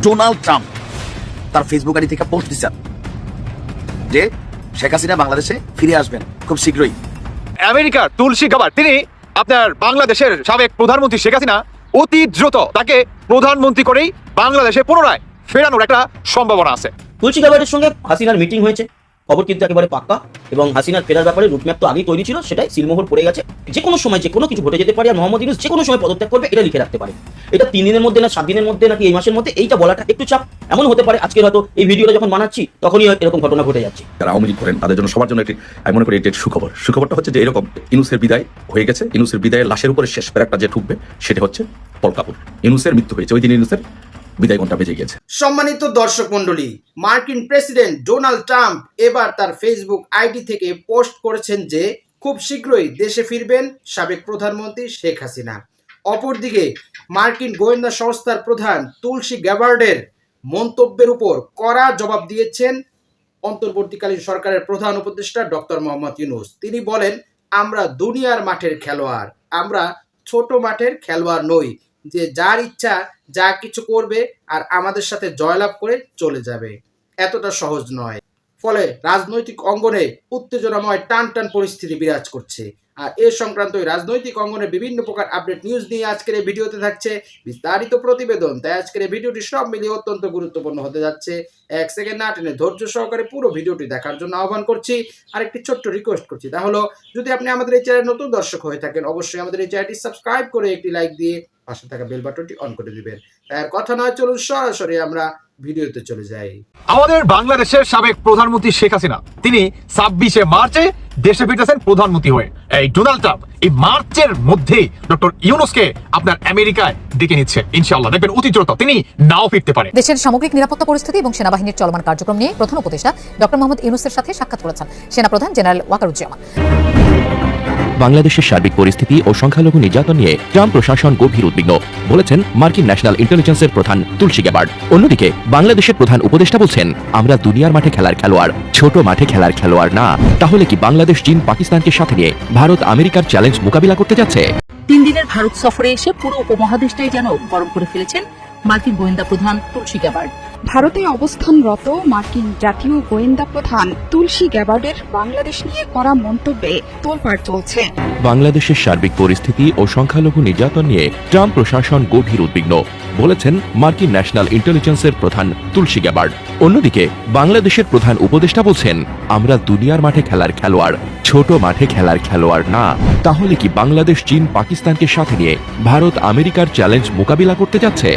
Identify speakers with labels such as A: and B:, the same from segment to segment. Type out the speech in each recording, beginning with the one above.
A: Donald Trump তার Facebook ID থেকে post দিচ্ছেন যে শেখ হাসিনা বাংলাদেশে ফিরে আসবেন খুব শীঘ্রই।
B: আমেরিকার তুলসী গাবার্ড তিনি আপনার বাংলাদেশের সাবেক প্রধানমন্ত্রী শেখ হাসিনা অতি দ্রুত তাকে প্রধানমন্ত্রী করেই বাংলাদেশে পুনরায় ফেরানোর একটা সম্ভাবনা আছে।
C: তুলসী গাবার্ডের সঙ্গে হাসিনার মিটিং হয়েছে, খবর কিন্তু একেবারে পাক্কা, এবং হাসিনার ফেরার ব্যাপারে রুটম্যাপ তো আগেই তৈরি ছিল, সেটাই সিলমোহর পড়ে গেছে। যে কোনো সময় যে কোনো কিছু ঘটে যেতে পারে, আর মোহাম্মদ ইউনূস যে কোনো সময় পদত্যাগ করবে এটা লিখে রাখতে পারে। এটা 3 দিনের মধ্যে না 7 দিনের মধ্যে নাকি এই মাসের মধ্যে, এইটা বলাটা একটু চাপ। এমন হতে পারে আজকে হয়তো এই ভিডিওটা যখন বানাচ্ছি তখনই এরকম ঘটনা ঘটে যাচ্ছে।
D: যারা আওয়ামী লীগ করেন তাদের জন্য সবার জন্য একটি আমি মনে করি এটি সুখবর। সুখবরটা হচ্ছে যে এরকম ইউনূসের বিদায় হয়ে গেছে। ইউনূসের বিদায়ের লাশের উপরে শেষ প্যারাকটা যে ঠুকবে সেটা হচ্ছে পল কাপুর। ইউনূসের মৃত্যু হয়েছে, ওই দিন ইউনূসের বিদায় ঘন্টা বেজে গেছে।
E: সম্মানিত দর্শক মণ্ডলী, মার্কিন প্রেসিডেন্ট ডোনাল্ড ট্রাম্প এবার তার ফেসবুক আইডি থেকে পোস্ট করেছেন যে খুব শীঘ্রই দেশে ফিরবেন সাবেক প্রধানমন্ত্রী শেখ হাসিনা। অপরদিকে মার্কিন গোয়েন্দা সংস্থার প্রধান তুলসী গ্যাবার্ডের মন্তব্যের উপর কড়া জবাব দিয়েছেন অন্তর্বর্তীকালীন সরকারের প্রধান উপদেষ্টা ডক্টর মোহাম্মদ ইউনূস। তিনি বলেন, আমরা দুনিয়ার মাঠের খেলোয়াড়, আমরা ছোট মাঠের খেলোয়াড় নই যে যার ইচ্ছা যা কিছু করবে আর আমাদের সাথে জয়লাভ করে চলে যাবে। এতটা সহজ নয়। ফলে রাজনৈতিক অঙ্গনে উত্তেজনাময় টান পরিস্থিতি বিরাজ করছে। আর এ সংক্রান্ত রাজনৈতিক অঙ্গনে বিভিন্ন প্রকার আপডেট নিউজ নিয়ে আজকের এই ভিডিওতে থাকছে বিস্তারিত প্রতিবেদন। তাই আজকের এই ভিডিওটি সব মিলিয়ে অত্যন্ত গুরুত্বপূর্ণ হতে যাচ্ছে। 1 সেকেন্ড না টেনে ধৈর্য সহকারে পুরো ভিডিওটি দেখার জন্য আহ্বান করছি। আর একটি ছোট্ট রিকোয়েস্ট করছি, তা হলো যদি আপনি আমাদের এই চ্যানেল নতুন দর্শক হয়ে থাকেন, অবশ্যই আমাদের এই চ্যানেলটি সাবস্ক্রাইব করে একটি লাইক দিয়ে পাশে থাকা বেল বাটনটি অন করে দিবেন। তাই আর কথা নয়, চলুন সরাসরি আমরা ভিডিওতে চলে যাই।
B: আমাদের বাংলাদেশের সাবেক প্রধানমন্ত্রী শেখ হাসিনা তিনি 26শে মার্চে দেশে ফিরতেছেন প্রধানমন্ত্রী হয়ে। এই ডোনাল্ড ট্রাম্প এই মার্চের মধ্যেই ডক্টর ইউনূসকে আপনার আমেরিকায় ডেকে নিচ্ছে। ইনশাআল্লাহ দেখবেন অতি দ্রুত তিনি নাও ফিরতে পারে।
F: দেশের সামগ্রিক নিরাপত্তা পরিস্থিতি এবং সেনাবাহিনীর চলমান কার্যক্রম নিয়ে প্রধান উপদেষ্টা ডক্টর মোহাম্মদ ইউনূসের সাথে সাক্ষাৎ করেছেন সেনাপ্রধান জেনারেল ওয়াকারুজ্জামান।
G: বাংলাদেশের সার্বিক পরিস্থিতি ও সংখ্যালঘু নির্যাতন নিয়ে ট্রাম্প প্রশাসন গভীর উদ্বিগ্ন, বলেছেন মার্কিন ন্যাশনাল ইন্টেলিজেন্সের প্রধান তুলসী গ্যাবার্ড। অন্যদিকে বাংলাদেশের প্রধান উপদেষ্টা বলছেন, আমরা দুনিয়ার মাঠে খেলার খেলোয়াড়, ছোট মাঠে খেলার খেলোয়াড় না। তাহলে কি বাংলাদেশ চীন পাকিস্তানকে সাথে নিয়ে ভারত আমেরিকার চ্যালেঞ্জ মোকাবিলা করতে যাচ্ছে?
H: 3 দিনের ভারত সফরে এসে পুরো উপমহাদেশটাই যেন গরম করে ফেলেছেন মার্কিন গোয়েন্দা প্রধান তুলসী গ্যাবার্ড।
I: ভারতে অবস্থানরত মার্কিন জাতীয় গোয়েন্দা প্রধান তুলসী গ্যাবার্ডের বাংলাদেশ নিয়ে করা মন্তব্যে তোলপাড় চলছে।
G: বাংলাদেশের সার্বিক পরিস্থিতি ও সংখ্যালঘু নির্যাতন নিয়ে ট্রাম্প প্রশাসন গভীর উদ্বিগ্ন, বলেছেন মার্কিন ন্যাশনাল ইন্টেলিজেন্সের প্রধান তুলসী গ্যাবার্ড। অন্যদিকে বাংলাদেশের প্রধান উপদেষ্টা বলছেন, আমরা দুনিয়ার মাঠে খেলার খেলোয়াড়, ছোট মাঠে খেলার খেলোয়াড় না। তাহলে কি বাংলাদেশ চীন পাকিস্তানকে সাথে নিয়ে ভারত আমেরিকার চ্যালেঞ্জ মোকাবিলা করতে যাচ্ছে?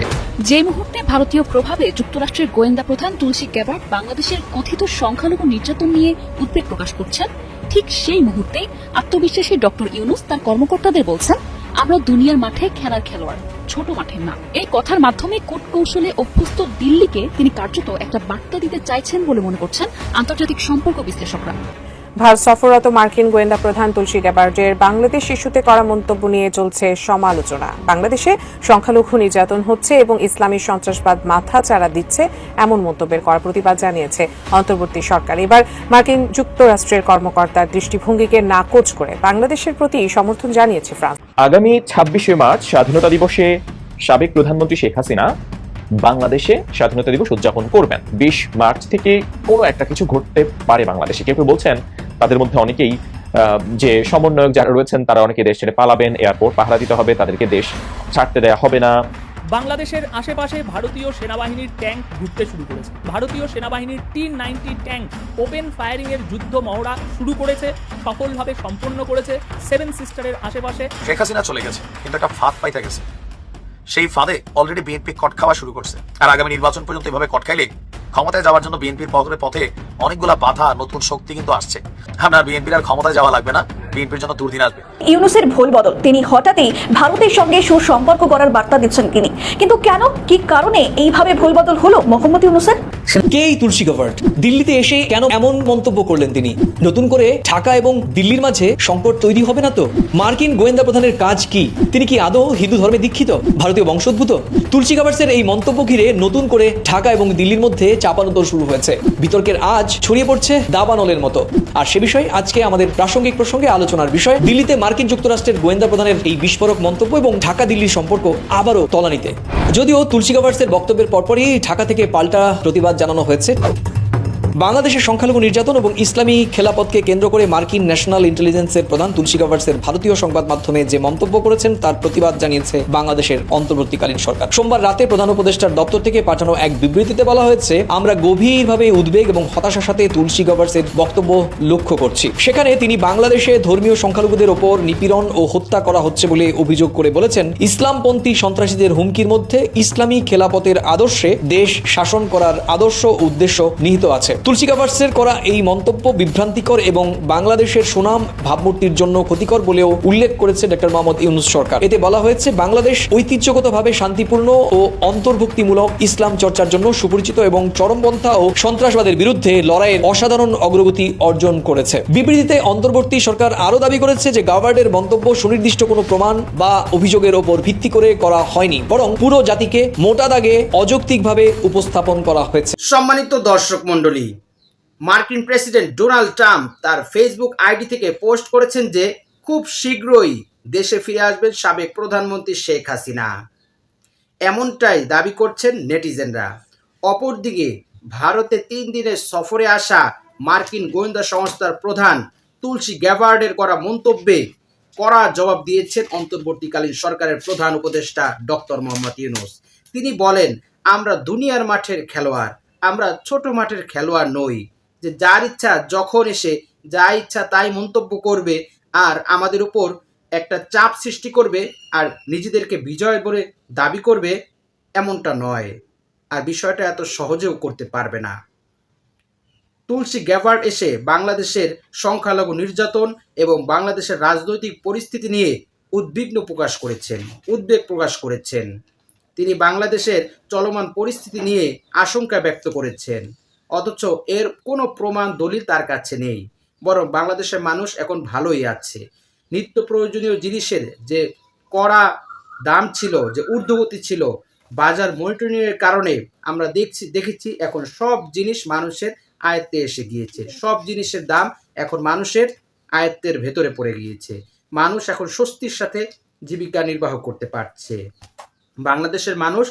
H: যে মুহূর্তে ভারতীয় প্রভাবে যুক্তরাষ্ট্রের গোয়েন্দা প্রধান তুলসী গ্যাবার্ড বাংলাদেশের কথিত সংখ্যালঘু নির্যাতন নিয়ে উদ্বেগ প্রকাশ করছেন, ঠিক সেই মুহূর্তেই আত্মবিশ্বাসী ডক্টর ইউনূস তার কর্মকর্তাদের বলছেন, আমরা দুনিয়ার মাঠে খেলার খেলোয়াড়, ছোট মাঠে না। এই কথার মাধ্যমে কূটকৌশলে অভ্যস্ত দিল্লিকে তিনি কার্যত একটা বার্তা দিতে চাইছেন বলে মনে করছেন আন্তর্জাতিক সম্পর্ক বিশ্লেষকরা।
J: ভারত সফররত মার্কিন গোয়েন্দা প্রধান তুলসী গ্যাবার্ডের বাংলাদেশ ইস্যুতে করা মন্তব্য নিয়ে চলছে সমালোচনা। বাংলাদেশে সংখ্যালঘু নির্যাতন হচ্ছে এবং ইসলামী সন্ত্রাসবাদ মাথা চাড়া দিচ্ছে, এমন মন্তব্যের করা প্রতিবাদ জানিয়েছে অন্তর্বর্তী সরকার। এবার মার্কিন যুক্তরাষ্ট্রের কর্মকর্তার দৃষ্টিভঙ্গিকে নাকচ করে বাংলাদেশের প্রতি সমর্থন জানিয়েছে ফ্রান্স।
K: আগামী 26শে মার্চ স্বাধীনতা দিবসে সাবেক প্রধানমন্ত্রী শেখ হাসিনা বাংলাদেশে স্বাধীনতা দিবস উদযাপন করবেন। 20 মার্চ থেকে কোনো একটা কিছু ঘটতে পারে বাংলাদেশে। কেউ বলছেন তাদের মধ্যে অনেকেই যে সমন্বয়ক যারা রয়েছেন তারা অনেকে দেশ ছেড়ে পালাবেন, এয়ারপোর্ট পাহারা দিতে হবে, তাদেরকে দেশ ছাড়তে দেওয়া হবে না।
L: বাংলাদেশের আশেপাশে ভারতীয় সেনাবাহিনীর ট্যাঙ্ক ঘুরতে শুরু করেছে। ভারতীয় সেনাবাহিনীর T-90 ট্যাঙ্ক ওপেন ফায়ারিং এর যুদ্ধ মহড়া শুরু করেছে, সফলভাবে সম্পন্ন করেছে 7 সিস্টারের আশেপাশে।
A: শেখ হাসিনা চলে গেছে, কিন্তু একটা ফাঁদ পাইতে গেছে। সেই ফাঁদে অলরেডি বিএনপি কট খাওয়া শুরু করছে। আর আগামী নির্বাচন পর্যন্ত এভাবে কট খাইলে ক্ষমতায় যাওয়ার জন্য বিএনপির পথে অনেকগুলা বাধা, নতুন শক্তি কিন্তু আসছে। আমরা বিএনপির আর ক্ষমতায় যাওয়া লাগবে না, বিএনপির জন্য দুর্দিন আসবে।
M: ইউনূসের ভুল বদল, তিনি হঠাৎই ভারতের সঙ্গে সুসম্পর্ক করার বার্তা দিচ্ছেন তিনি, কিন্তু কেন, কি কারণে এইভাবে ভুল বদল হলো মোহাম্মদ ইউনূসের?
N: কে এই তুলসী গ্যাবার্ড? দিল্লিতে এসে কেন এমন মন্তব্য করলেন তিনি? নতুন করে ঢাকা এবং দিল্লির মাঝে সংকট তৈরি হবে না তো? মার্কিন গোয়েন্দা প্রধানের কাজ কি? তিনি কি আদৌ হিন্দু ধর্মে দীক্ষিত, ভারতীয় বংশোদ্ভূত? তুলসী গ্যাবার্ডের এই মন্তব্য ঘিরে নতুন করে ঢাকা এবং দিল্লির মধ্যে চাপানোতর শুরু হয়েছে। বিতর্কের আজ ছড়িয়ে পড়ছে দাবানলের মতো। আর সে বিষয়ে আজকে আমাদের প্রাসঙ্গিক প্রসঙ্গে আলোচনার বিষয়। দিল্লিতে মার্কিন যুক্তরাষ্ট্রের গোয়েন্দা প্রধানের এই বিস্ফোরক মন্তব্য এবং ঢাকা দিল্লির সম্পর্ক আবারও তলানিতে। যদিও তুলসী গাভার্সের বক্তব্যের পরপরই ঢাকা থেকে পাল্টা প্রতিবাদ জানানো হয়েছে। বাংলাদেশের সংখ্যালঘু নির্যাতন এবং ইসলামী খেলাপথকে কেন্দ্র করে মার্কিন ন্যাশনাল ইন্টেলিজেন্সের প্রধান তুলসী গাভার্সের ভারতীয় সংবাদ মাধ্যমে যে মন্তব্য করেছেন তার প্রতিবাদ জানিয়েছে বাংলাদেশের অন্তর্বর্তীকালীন সরকার। সোমবার রাতে প্রধান উপদেষ্টার দপ্তর থেকে পাঠানো এক বিবৃতিতে বলা হয়েছে, আমরা গভীরভাবে উদ্বেগ এবং হতাশার সাথে তুলসী গাভার্সের বক্তব্য লক্ষ্য করছি। সেখানে তিনি বাংলাদেশে ধর্মীয় সংখ্যালঘুদের ওপর নিপীড়ন ও হত্যা করা হচ্ছে বলে অভিযোগ করে বলেছেন, ইসলামপন্থী সন্ত্রাসীদের হুমকির মধ্যে ইসলামী খেলাপথের আদর্শে দেশ শাসন করার আদর্শ উদ্দেশ্য নিহিত আছে। তুলসী গাভার্সের করা এই মন্তব্য বিভ্রান্তিকর এবং বাংলাদেশের সুনাম ভাবমূর্তির জন্য ক্ষতিকর বলেও উল্লেখ করেছে ডক্টর মোহাম্মদ ইউনূস সরকার। এতে বলা হয়েছে, বাংলাদেশ ঐতিহ্যগতভাবে শান্তিপূর্ণ ও অন্তর্ভুক্তিমূলক ইসলাম চর্চার জন্য সুপরিচিত এবং চরমপন্থা ও সন্ত্রাসবাদের বিরুদ্ধে লড়াইয়ের অসাধারণ অগ্রগতি অর্জন করেছে। বিবৃতিতে অন্তর্বর্তী সরকার আরও দাবি করেছে যে গাভার্ডের মন্তব্য সুনির্দিষ্ট কোনো প্রমাণ বা অভিযোগের ওপর ভিত্তি করে করা হয়নি, বরং পুরো জাতিকে মোটা দাগে অযৌক্তিকভাবে উপস্থাপন করা হয়েছে।
E: সম্মানিত দর্শক মণ্ডলী, মার্কিন প্রেসিডেন্ট ডোনাল্ড ট্রাম্প তার ফেসবুক আইডি থেকে পোস্ট করেছেন যে খুব শীঘ্রই দেশে ফিরে আসবেন সাবেক প্রধানমন্ত্রী শেখ হাসিনা। এমনটাই দাবি করছেন নেটিজেনরা। অপরদিকে ভারতে 3 দিনের সফরে আসা মার্কিন গোয়েন্দা সংস্থার প্রধান তুলসী গ্যাবার্ডের করা মন্তব্যে কড়া জবাব দিয়েছেন অন্তর্বর্তীকালীন সরকারের প্রধান উপদেষ্টা ডক্টর মোহাম্মদ ইউনূস। তিনি বলেন, আমরা দুনিয়ার মাঠের খেলোয়াড়, আমরা ছোট মাঠের খেলোয়াড় নই যে যার ইচ্ছা যখন এসে যা ইচ্ছা তাই মন্তব্য করবে আর আমাদের উপর একটা চাপ সৃষ্টি করবে আর নিজেদেরকে বিজয় বলে দাবি করবে, এমনটা নয়। আর বিষয়টা এত সহজেও করতে পারবে না। তুলসী গ্যাবার্ড এসে বাংলাদেশের সংখ্যালঘু নির্যাতন এবং বাংলাদেশের রাজনৈতিক পরিস্থিতি নিয়ে উদ্বেগ প্রকাশ করেছেন। তিনি বাংলাদেশের চলমান পরিস্থিতি নিয়ে আশঙ্কা ব্যক্ত করেছেন, অথচ এর কোনো প্রমাণ দলিল তার কাছে নেই। বরং বাংলাদেশের মানুষ এখন ভালোই আছে। নিত্য প্রয়োজনীয় জিনিসের যে কড়া দাম ছিল, যে ঊর্ধ্বগতি ছিল, বাজার মনিটরিংয়ের কারণে আমরা দেখেছি এখন সব জিনিস মানুষের আয়ত্তে এসে গিয়েছে। সব জিনিসের দাম এখন মানুষের আয়ত্তের ভেতরে পড়ে গিয়েছে। মানুষ এখন স্বস্তির সাথে জীবিকা নির্বাহ করতে পারছে। বাংলাদেশের মানুষ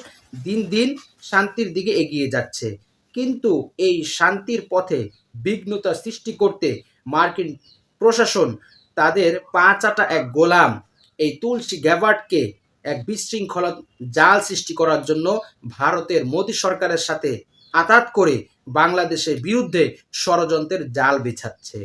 E: দিন দিন শান্তির দিকে এগিয়ে যাচ্ছে। কিন্তু এই শান্তির পথে বিঘ্নতা সৃষ্টি করতে মার্কিন প্রশাসন তাদের পাঁচাটা এক গোলাম এই তুলসী গ্যাবার্ডকে এক বিশৃঙ্খলা জাল সৃষ্টি করার জন্য ভারতের মোদী সরকারের সাথে আঘাত করে বাংলাদেশের বিরুদ্ধে ষড়যন্ত্রের জাল বিছাচ্ছে।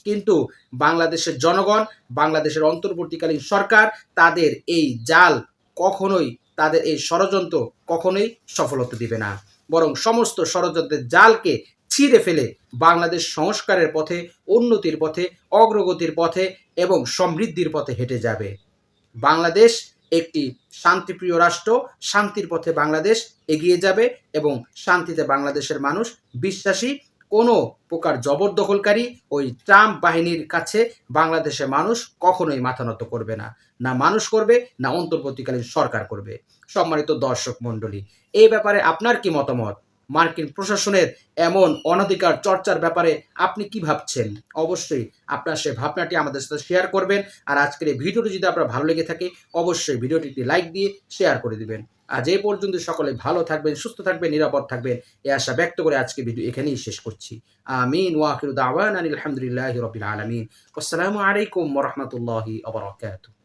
E: কিন্তু বাংলাদেশের জনগণ, বাংলাদেশের অন্তর্বর্তীকালীন সরকার তাদের এই জাল কখনোই, তাদের এই ষড়যন্ত্র কখনোই সফলতা দিবে না, বরং সমস্ত ষড়যন্ত্রের জালকে ছিঁড়ে ফেলে বাংলাদেশ সংস্কারের পথে, উন্নতির পথে, অগ্রগতির পথে এবং সমৃদ্ধির পথে হেঁটে যাবে। বাংলাদেশ একটি শান্তিপ্রিয় রাষ্ট্র, শান্তির পথে বাংলাদেশ এগিয়ে যাবে এবং শান্তিতে বাংলাদেশের মানুষ বিশ্বাসী। কোনো প্রকার জবরদখলকারী ওই ট্রাম্প বাহিনীর কাছে বাংলাদেশের মানুষ কখনোই মাথা নত করবে না, না মানুষ করবে, না অন্তর্বর্তীকালীন সরকার করবে। সম্মানিত দর্শক মণ্ডলী, এই ব্যাপারে আপনার কি মতামত? মার্কিন প্রশাসনের এমন অনধিকার চর্চার ব্যাপারে আপনি কি ভাবছেন? অবশ্যই আপনার সেই ভাবনাটি আমাদের সাথে শেয়ার করবেন। আর আজকের এই ভিডিওটি যদি আপনার ভালো লেগে থাকে অবশ্যই ভিডিওটি একটি লাইক দিয়ে শেয়ার করে দিবেন। আজ এই পর্যন্ত সকলে ভালো থাকবেন, সুস্থ থাকবেন, নিরাপদ থাকবেন এই আশা ব্যক্ত করে আজকে ভিডিও এখানেই শেষ করছি। আমিন ওয়া আখিরু দাওয়ানা আলহামদুলিল্লাহি রাব্বিল আলামিন। আসসালামু আলাইকুম ওয়া রাহমাতুল্লাহি ওয়া বারাকাতুহু।